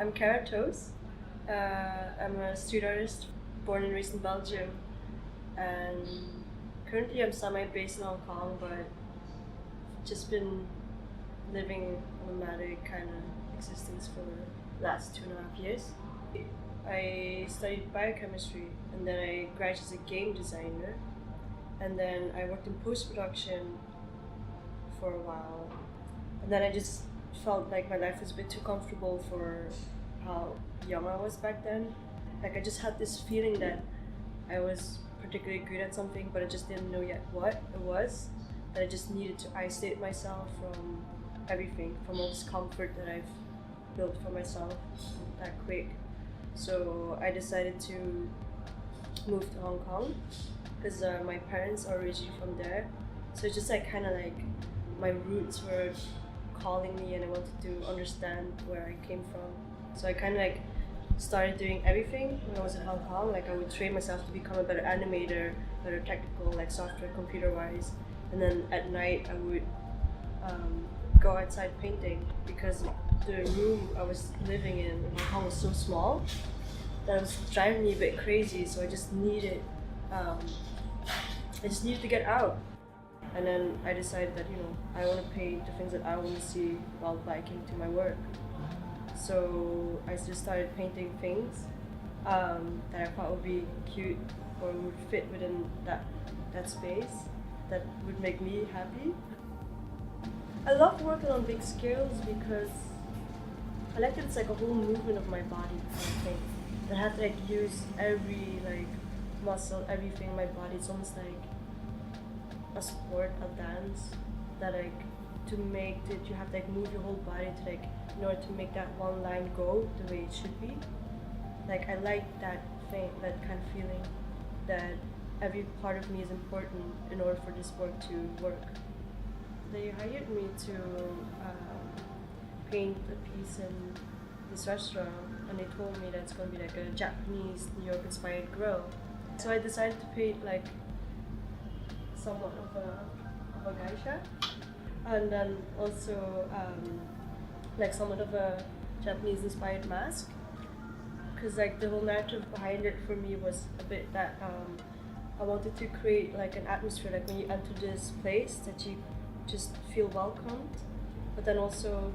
I'm Caratoes. I'm a street artist born and raised in Belgium, and currently I'm semi-based in Hong Kong, but just been living a nomadic kind of existence for the last 2.5 years. I studied biochemistry, and then I graduated as a game designer, and then I worked in post-production for a while, and then I just felt like my life was a bit too comfortable for how young I was back then. Like I just had this feeling that I was particularly good at something, but I just didn't know yet what it was. That I just needed to isolate myself from everything, from all this comfort that I've built for myself that quick. So I decided to move to Hong Kong because my parents are originally from there. So it's just like kind of like my roots were calling me, and I wanted to understand where I came from. So I kind of like started doing everything when I was in Hong Kong. Like I would train myself to become a better animator, better technical, like software, computer-wise. And then at night I would go outside painting because the room I was living in Hong Kong was so small that it was driving me a bit crazy. So I just needed to get out. And then I decided that, I want to paint the things that I want to see while biking to my work. So I just started painting things that I thought would be cute or would fit within that space that would make me happy. I love working on big scales because I like that it's like a whole movement of my body kind of thing. That I have to like use every like muscle, everything in my body. It's almost like a sport, a dance that like to make it you have to like move your whole body to like in order to make that one line go the way it should be. Like I like that thing, that kind of feeling that every part of me is important in order for this work to work. They hired me to paint a piece in this restaurant, and they told me that it's going to be like a Japanese New York inspired grill. So I decided to paint like somewhat of a geisha, and then also like somewhat of a Japanese inspired mask, because like the whole narrative behind it for me was a bit that I wanted to create like an atmosphere like when you enter this place that you just feel welcomed, but then also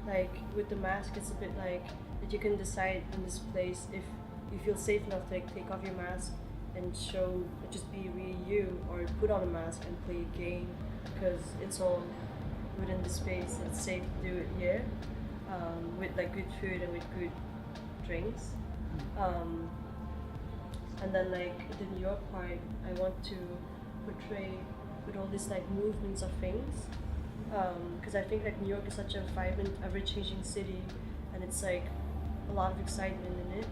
like with the mask it's a bit like that you can decide in this place if you feel safe enough to like take off your mask and show, just be really you, or put on a mask and play a game, because it's all within the space. It's safe to do it here, with like good food and with good drinks. And then like the New York part, I want to portray with all these like movements of things, because I think like New York is such a vibrant, ever-changing city, and it's like a lot of excitement in it.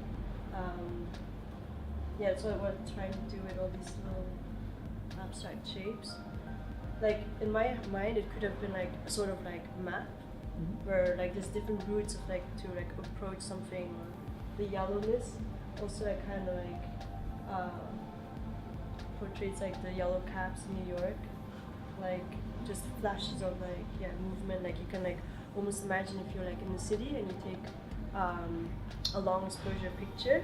Yeah, that's what we're trying to do with all these little abstract shapes. Like in my mind, it could have been like a sort of like map, where like there's different routes of like to like approach something. Or the yellowness also like kind of like portrays like the yellow caps in New York, like just flashes of like movement. Like you can like almost imagine if you're like in the city and you take a long exposure picture,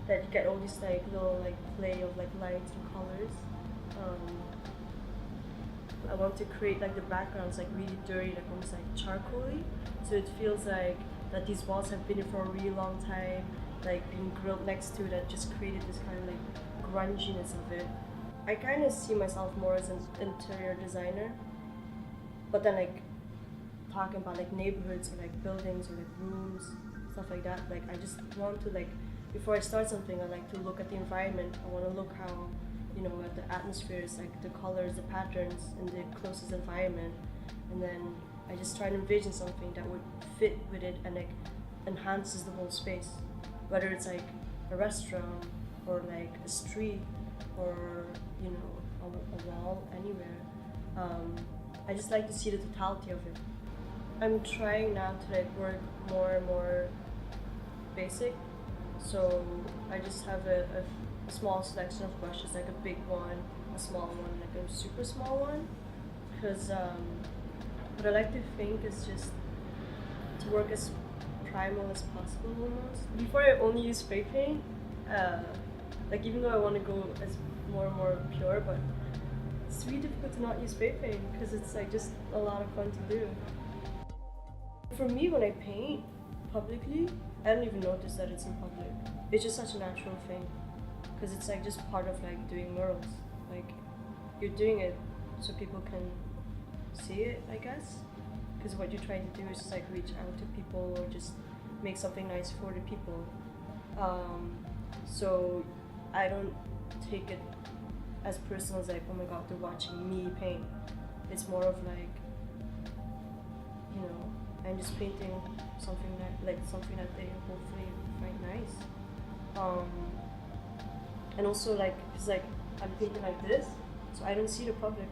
that you get all these like little like play of like lights and colors. I want to create like the backgrounds like really dirty, like almost like charcoaly, so it feels like that these walls have been here for a really long time, like being grilled next to it, that just created this kind of like grunginess of it. I kind of see myself more as an interior designer, but then like talking about like neighborhoods or like buildings or like rooms, stuff like that. Like I just want to like, before I start something, I like to look at the environment. I want to look how, at the atmospheres, like the colors, the patterns in the closest environment, and then I just try to envision something that would fit with it and like enhances the whole space, whether it's like a restaurant or like a street or a wall anywhere. I just like to see the totality of it. I'm trying now to like work more and more basic. So I just have a small selection of brushes, like a big one, a small one, like a super small one. Because what I like to think is just to work as primal as possible almost. Before I only use spray paint, like even though I want to go as more and more pure, but it's really difficult to not use spray paint because it's like just a lot of fun to do. For me, when I paint publicly, I don't even notice that it's in public. It's just such a natural thing because it's like just part of like doing murals. Like you're doing it so people can see it, I guess. Because what you're trying to do is just like reach out to people or just make something nice for the people. So I don't take it as personal as like, oh my god, they're watching me paint. It's more of like, you know, I'm just painting something that they hopefully find nice. And also like, cause like I'm painting like this, so I don't see the public.